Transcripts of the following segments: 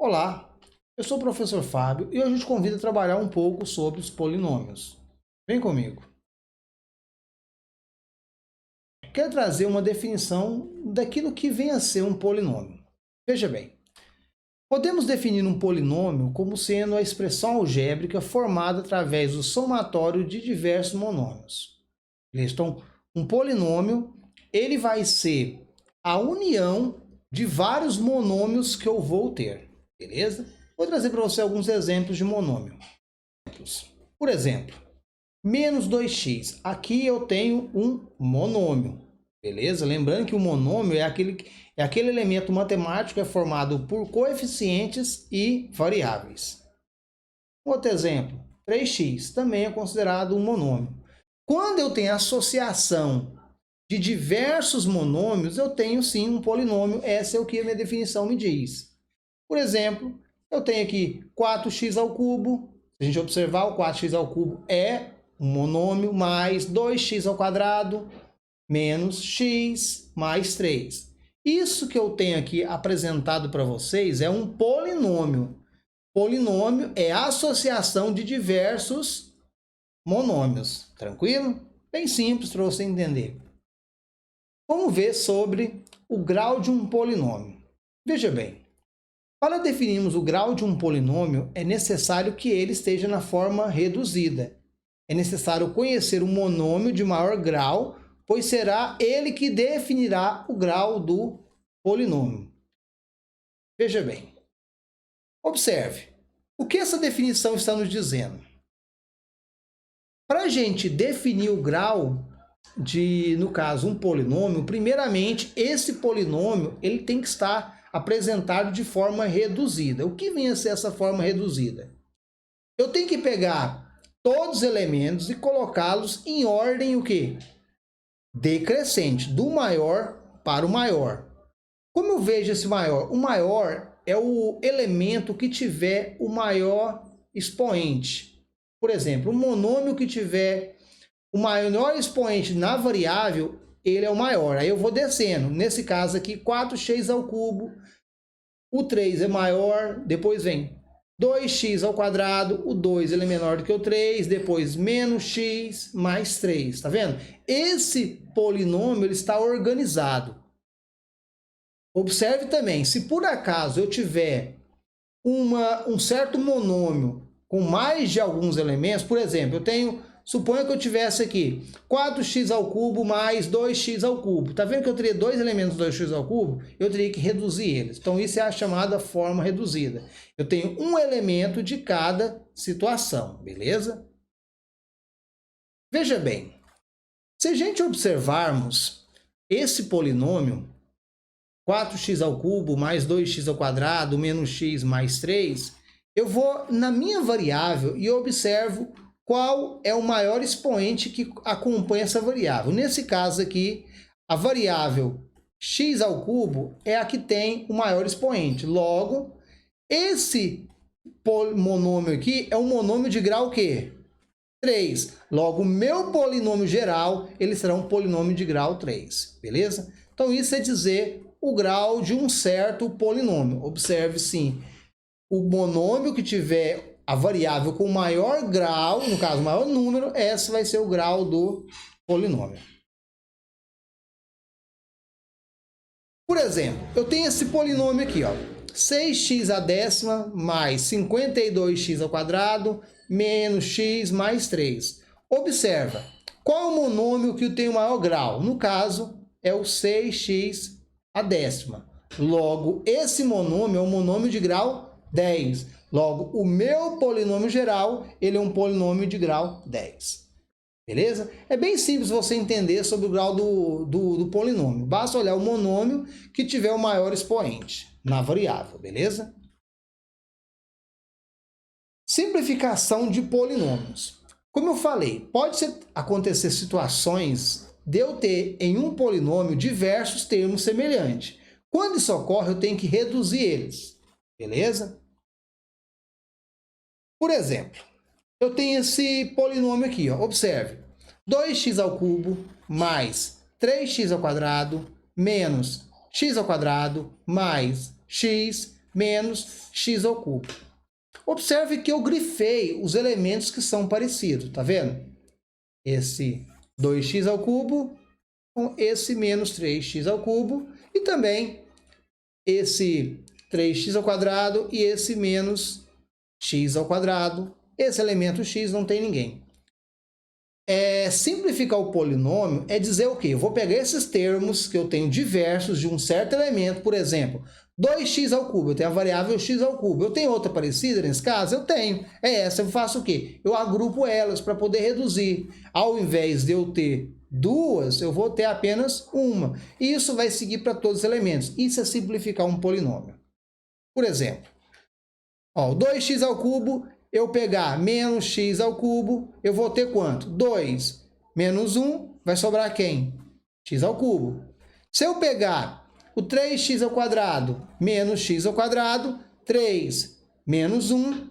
Olá, eu sou o professor Fábio e hoje eu te convido a trabalhar um pouco sobre os polinômios. Vem comigo. Quero trazer uma definição daquilo que vem a ser um polinômio. Veja bem, podemos definir um polinômio como sendo a expressão algébrica formada através do somatório de diversos monômios. Então, um polinômio ele vai ser a união de vários monômios que eu vou ter, beleza? Vou trazer para você alguns exemplos de monômio. Por exemplo, menos 2x. Aqui eu tenho um monômio, beleza? Lembrando que o monômio é aquele elemento matemático que é formado por coeficientes e variáveis. Outro exemplo, 3x também é considerado um monômio. Quando eu tenho associação de diversos monômios, eu tenho sim um polinômio. Essa é o que a minha definição me diz. Por exemplo, eu tenho aqui 4x ao cubo. Se a gente observar, o 4x ao cubo é um monômio, mais 2x ao quadrado, menos x mais 3. Isso que eu tenho aqui apresentado para vocês é um polinômio. Polinômio é a associação de diversos monômios. Tranquilo? Bem simples para você entender. Vamos ver sobre o grau de um polinômio. Veja bem, para definirmos o grau de um polinômio, é necessário que ele esteja na forma reduzida. É necessário conhecer o monômio de maior grau, pois será ele que definirá o grau do polinômio. Veja bem, observe, o que essa definição está nos dizendo? Para a gente definir o grau de, no caso, um polinômio, primeiramente, esse polinômio ele tem que estar apresentado de forma reduzida. O que vem a ser essa forma reduzida? Eu tenho que pegar todos os elementos e colocá-los em ordem o quê? Decrescente, do maior para o maior. Como eu vejo esse maior? O maior é o elemento que tiver o maior expoente. Por exemplo, um monômio que tiver o maior expoente na variável, ele é o maior. Aí eu vou descendo. Nesse caso aqui, 4x ao cubo. O 3 é maior. Depois vem 2x ao quadrado. O 2 ele é menor do que o 3. Depois menos x mais 3. Tá vendo? Esse polinômio ele está organizado. Observe também, se por acaso eu tiver um certo monômio com mais de alguns elementos, por exemplo, suponha que eu tivesse aqui 4x ao cubo mais 2x ao cubo. Tá vendo que eu teria dois elementos 2x ao cubo? Eu teria que reduzir eles. Então isso é a chamada forma reduzida. Eu tenho um elemento de cada situação, beleza? Veja bem, se a gente observarmos esse polinômio, 4x ao cubo mais 2x ao quadrado menos x mais 3, eu vou na minha variável e observo qual é o maior expoente que acompanha essa variável. Nesse caso aqui, a variável x ao cubo é a que tem o maior expoente. Logo, esse monômio aqui é um monômio de grau quê? 3. Logo, o meu polinômio geral, ele será um polinômio de grau 3, beleza? Então, isso é dizer o grau de um certo polinômio. Observe, sim, o monômio que tiver a variável com maior grau, no caso, maior número, esse vai ser o grau do polinômio. Por exemplo, eu tenho esse polinômio aqui, ó, 6x à décima mais 52x ao quadrado menos x mais 3. Observa, qual é o monômio que tem o maior grau? No caso, é o 6x à décima. Logo, esse monômio é um monômio de grau 10. Logo, o meu polinômio geral, ele é um polinômio de grau 10. Beleza? É bem simples você entender sobre o grau do polinômio. Basta olhar o monômio que tiver o maior expoente na variável, beleza? Simplificação de polinômios. Como eu falei, pode acontecer situações de eu ter em um polinômio diversos termos semelhantes. Quando isso ocorre, eu tenho que reduzir eles, beleza? Por exemplo, eu tenho esse polinômio aqui, ó. Observe, 2x ao cubo mais 3x ao quadrado menos x ao quadrado mais x menos x ao cubo. Observe que eu grifei os elementos que são parecidos, tá vendo? Esse 2x ao cubo com esse menos 3x ao cubo e também esse 3x ao quadrado e esse menos x ao quadrado. Esse elemento x não tem ninguém. Simplificar o polinômio é dizer o quê? Eu vou pegar esses termos que eu tenho diversos de um certo elemento, por exemplo, 2x ao cubo, eu tenho a variável x ao cubo. Eu tenho outra parecida nesse caso? Eu tenho. É essa, eu faço o quê? Eu agrupo elas para poder reduzir. Ao invés de eu ter duas, eu vou ter apenas uma. E isso vai seguir para todos os elementos. Isso é simplificar um polinômio. Por exemplo, ó, 2x ao cubo, eu pegar menos x ao cubo, eu vou ter quanto? 2 menos 1, vai sobrar quem? X ao cubo. Se eu pegar o 3x ao quadrado menos x ao quadrado, 3 menos 1,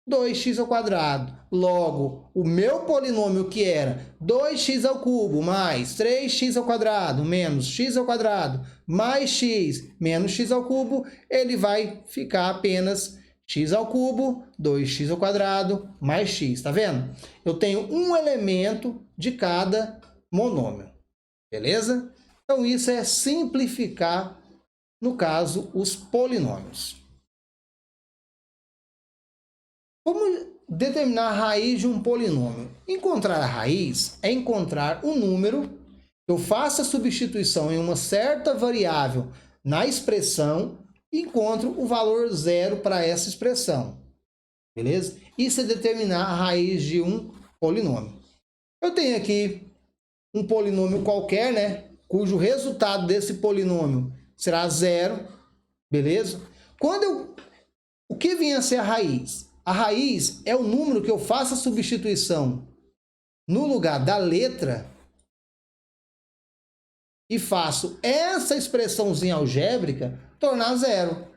2x ao quadrado. Logo, o meu polinômio que era 2x ao cubo mais 3x ao quadrado menos x ao quadrado mais x menos x ao cubo, ele vai ficar apenas x ao cubo, 2x ao quadrado, mais x, tá vendo? Eu tenho um elemento de cada monômio, beleza? Então, isso é simplificar, no caso, os polinômios. Como determinar a raiz de um polinômio? Encontrar a raiz é encontrar um número, eu faço a substituição em uma certa variável na expressão, encontro o valor zero para essa expressão, beleza? Isso é determinar a raiz de um polinômio. Eu tenho aqui um polinômio qualquer, né? Cujo resultado desse polinômio será zero, beleza? O que vem a ser a raiz? A raiz é o número que eu faço a substituição no lugar da letra e faço essa expressãozinha algébrica tornar zero.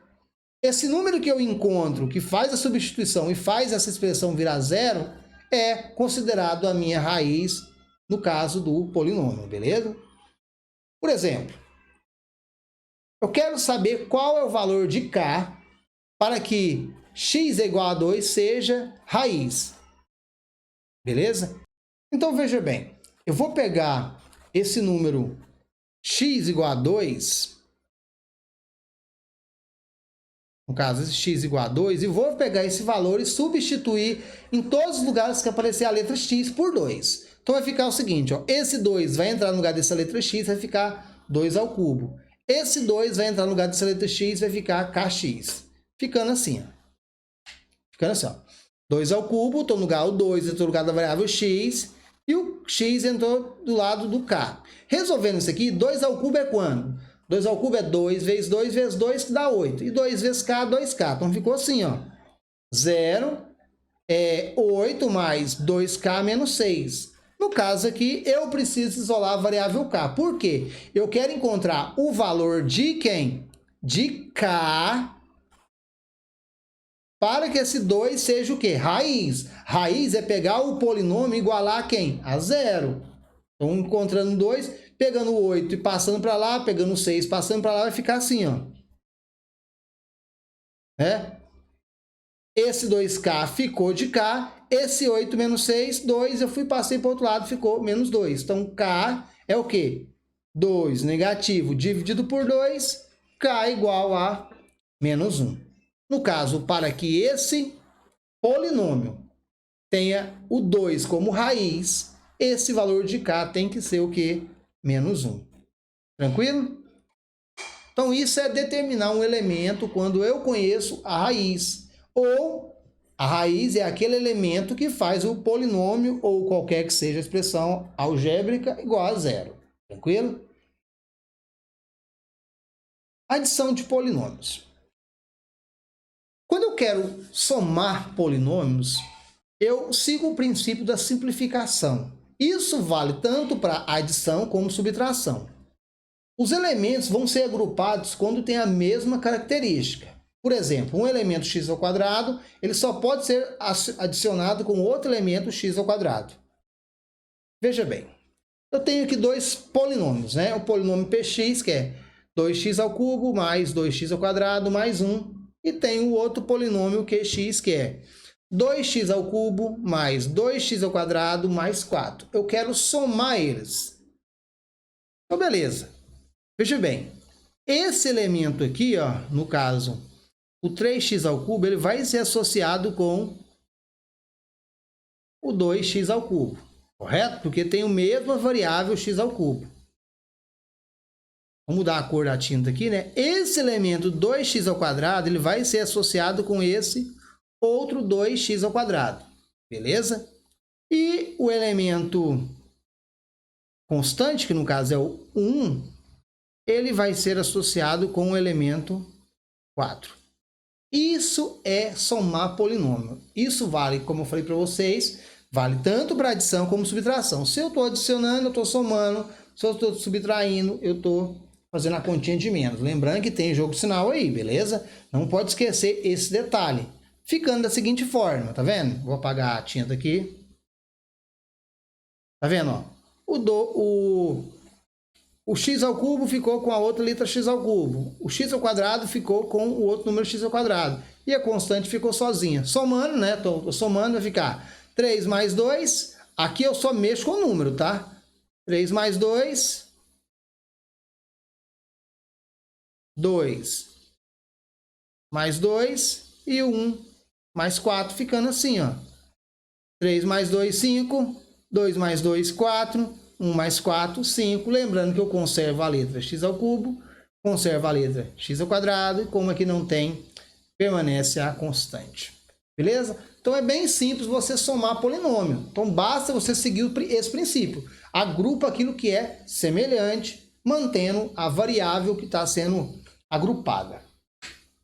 Esse número que eu encontro, que faz a substituição e faz essa expressão virar zero, é considerado a minha raiz, no caso do polinômio, beleza? Por exemplo, eu quero saber qual é o valor de k para que x é igual a 2 seja raiz, beleza? Então, veja bem, eu vou pegar esse número x igual a 2, no caso, esse x igual a 2, e vou pegar esse valor e substituir em todos os lugares que aparecer a letra x por 2. Então, vai ficar o seguinte, ó, esse 2 vai entrar no lugar dessa letra x, vai ficar 2 ao cubo. Esse 2 vai entrar no lugar dessa letra x, vai ficar kx. Ficando assim, ó. Ficando assim, ó. 2 ao cubo, estou no lugar do 2, estou no lugar da variável x, e o x entrou do lado do k. Resolvendo isso aqui, 2 ao cubo é quando? 2 ao cubo é 2 vezes 2 vezes 2, que dá 8. E 2 vezes k, 2k. Então, ficou assim, ó. 0 é 8 mais 2k menos 6. No caso aqui, eu preciso isolar a variável k. Por quê? Eu quero encontrar o valor de quem? De k, para que esse 2 seja o quê? Raiz. Raiz é pegar o polinômio e igualar a quem? A zero. Então, encontrando 2, pegando o 8 e passando para lá, pegando o 6 passando para lá, vai ficar assim, ó. Né? Esse 2k ficou de k, esse 8 menos 6, 2, eu passei para o outro lado, ficou menos 2. Então, k é o quê? 2 negativo dividido por 2, k igual a menos 1. No caso, para que esse polinômio tenha o 2 como raiz, esse valor de k tem que ser o quê? Menos 1. Tranquilo? Então, isso é determinar um elemento quando eu conheço a raiz. Ou a raiz é aquele elemento que faz o polinômio ou qualquer que seja a expressão algébrica igual a zero. Tranquilo? Adição de polinômios. Quando eu quero somar polinômios, eu sigo o princípio da simplificação. Isso vale tanto para adição como subtração. Os elementos vão ser agrupados quando tem a mesma característica. Por exemplo, um elemento x ao quadrado, ele só pode ser adicionado com outro elemento x ao quadrado. Veja bem, eu tenho aqui dois polinômios, né? O polinômio px, que é 2x ao cubo mais 2x ao quadrado mais 1. e tem o outro polinômio qx, que é 2x ao cubo mais 2x ao quadrado mais 4. Eu quero somar eles. Então, beleza. Veja bem, esse elemento aqui, ó, no caso, o 3x ao cubo, ele vai ser associado com o 2x ao cubo, correto? Porque tem a mesma variável x ao cubo. Vamos mudar a cor da tinta aqui, né? Esse elemento 2x ao quadrado, ele vai ser associado com esse outro 2x ao quadrado, beleza? E o elemento constante, que no caso é o 1, ele vai ser associado com o elemento 4. Isso é somar polinômio. Isso vale, como eu falei para vocês, vale tanto para adição como subtração. Se eu estou adicionando, eu estou somando. Se eu estou subtraindo, eu estou fazendo a continha de menos. Lembrando que tem jogo de sinal aí, beleza? Não pode esquecer esse detalhe. Ficando da seguinte forma, tá vendo? Vou apagar a tinta aqui. Tá vendo, ó? O x ao cubo ficou com a outra letra x ao cubo. O x ao quadrado ficou com o outro número x ao quadrado. E a constante ficou sozinha. Somando, né? Tô somando, vai ficar 3 mais 2. Aqui eu só mexo com o número, tá? 3 mais 2. 2 mais 2. E 1 mais 4, ficando assim, ó. 3 mais 2, 5. 2 mais 2, 4. 1 mais 4, 5. Lembrando que eu conservo a letra x ao cubo, conservo a letra x ao quadrado, e como aqui não tem, permanece a constante. Beleza? Então é bem simples você somar polinômio. Então basta você seguir esse princípio. Agrupa aquilo que é semelhante, mantendo a variável que está sendo agrupada.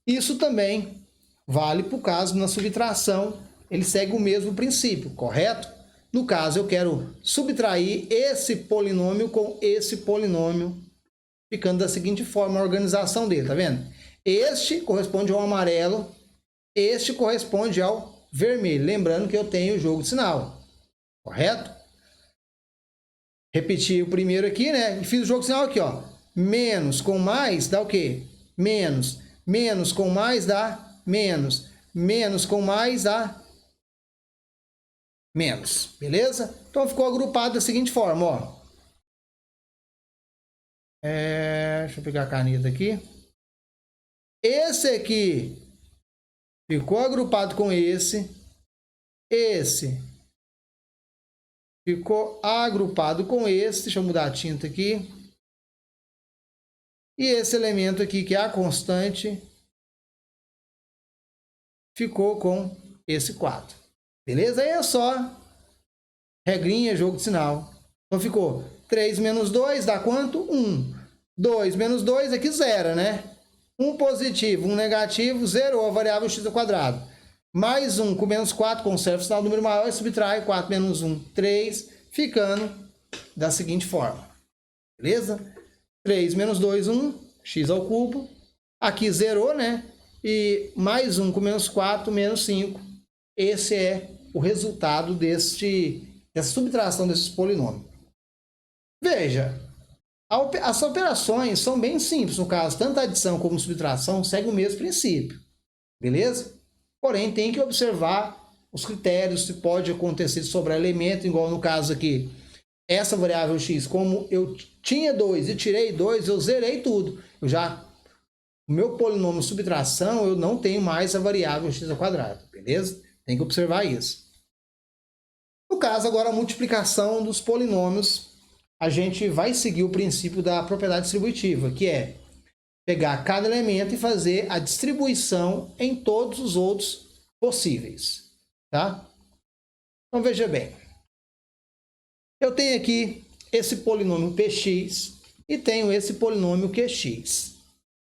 Isso também vale para o caso na subtração, ele segue o mesmo princípio, correto? No caso, eu quero subtrair esse polinômio com esse polinômio, ficando da seguinte forma a organização dele, tá vendo? Este corresponde ao amarelo, este corresponde ao vermelho. Lembrando que eu tenho o jogo de sinal, correto? Repeti o primeiro aqui, né? E fiz o jogo de sinal aqui, ó. Menos com mais dá o quê? Menos. Menos com mais dá menos. Menos com mais dá menos, beleza? Então ficou agrupado da seguinte forma, ó. Deixa eu pegar a caneta aqui. Esse aqui ficou agrupado com esse. Esse ficou agrupado com esse. Deixa eu mudar a tinta aqui. E esse elemento aqui, que é a constante, ficou com esse 4. Beleza? Aí é só regrinha, jogo de sinal. Então ficou 3 menos 2 dá quanto? 1. 2 menos 2 aqui zero, né? 1 positivo, 1 negativo, zerou a variável x ao quadrado. Mais 1 com menos 4, conserva o sinal do número maior e subtrai 4 menos 1, 3, ficando da seguinte forma. Beleza? 3 menos 2, 1, x ao cubo. Aqui zerou, né? E mais 1 com menos 4, menos 5. Esse é o resultado dessa subtração desses polinômios. Veja, as operações são bem simples. No caso, tanto a adição como a subtração seguem o mesmo princípio. Beleza? Porém, tem que observar os critérios, se pode acontecer de sobrar elemento, igual no caso aqui. Essa variável x, como eu tinha 2 e tirei 2, eu zerei tudo. O meu polinômio subtração, eu não tenho mais a variável x ao quadrado, beleza? Tem que observar isso. No caso, agora, a multiplicação dos polinômios, a gente vai seguir o princípio da propriedade distributiva, que é pegar cada elemento e fazer a distribuição em todos os outros possíveis, tá? Então, veja bem. Eu tenho aqui esse polinômio px e tenho esse polinômio qx,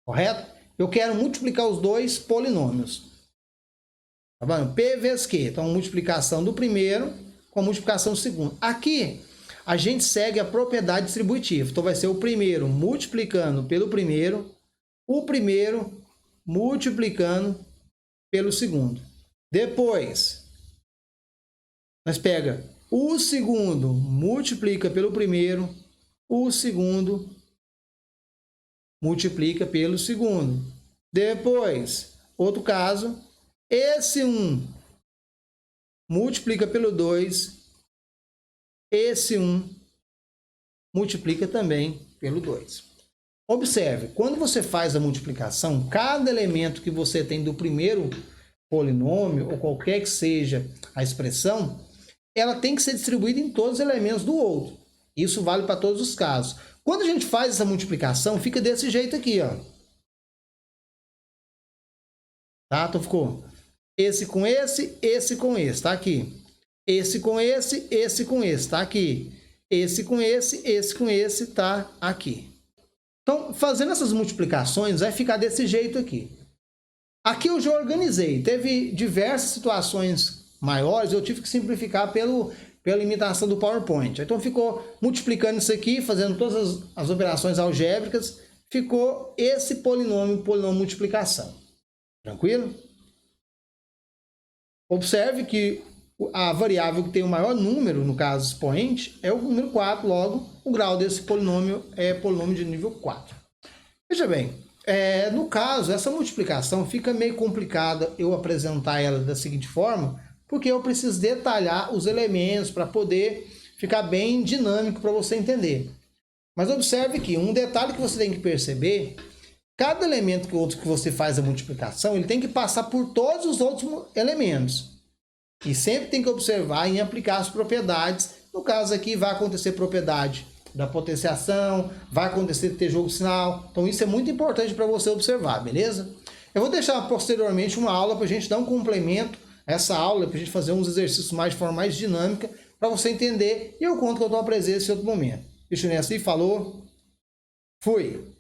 correto? Eu quero multiplicar os dois polinômios. Tá bom? P vezes Q. Então, multiplicação do primeiro com a multiplicação do segundo. Aqui, a gente segue a propriedade distributiva. Então, vai ser o primeiro multiplicando pelo primeiro, o primeiro multiplicando pelo segundo. Depois, nós pega o segundo multiplica pelo primeiro, o segundo multiplica pelo segundo. Depois, Outro caso, esse 1 multiplica pelo 2, esse 1 multiplica também pelo 2. Observe, quando você faz a multiplicação, cada elemento que você tem do primeiro polinômio, ou qualquer que seja a expressão, ela tem que ser distribuída em todos os elementos do outro. Isso vale para todos os casos. Quando a gente faz essa multiplicação, fica desse jeito aqui, ó. Tá? Então ficou esse com esse, tá aqui. Esse com esse, tá aqui. Esse com esse, tá aqui. Então, fazendo essas multiplicações, vai ficar desse jeito aqui. Aqui eu já organizei. Teve diversas situações maiores, eu tive que simplificar pela limitação do PowerPoint. Então, ficou multiplicando isso aqui, fazendo todas as operações algébricas, ficou esse polinômio multiplicação. Tranquilo? Observe que a variável que tem o maior número, no caso expoente, é o número 4, logo o grau desse polinômio é polinômio de nível 4. Veja bem, no caso, essa multiplicação fica meio complicada eu apresentar ela da seguinte forma, porque eu preciso detalhar os elementos para poder ficar bem dinâmico para você entender. Mas observe que um detalhe que você tem que perceber, cada elemento que você faz a multiplicação, ele tem que passar por todos os outros elementos. E sempre tem que observar e aplicar as propriedades. No caso aqui vai acontecer propriedade da potenciação, vai acontecer ter jogo de sinal. Então isso é muito importante para você observar, beleza? Eu vou deixar posteriormente uma aula para a gente dar um complemento a essa aula, para a gente fazer uns exercícios de forma mais dinâmica, para você entender. E eu conto que eu dou a presença em outro momento. Deixa eu ir assim, falou, fui!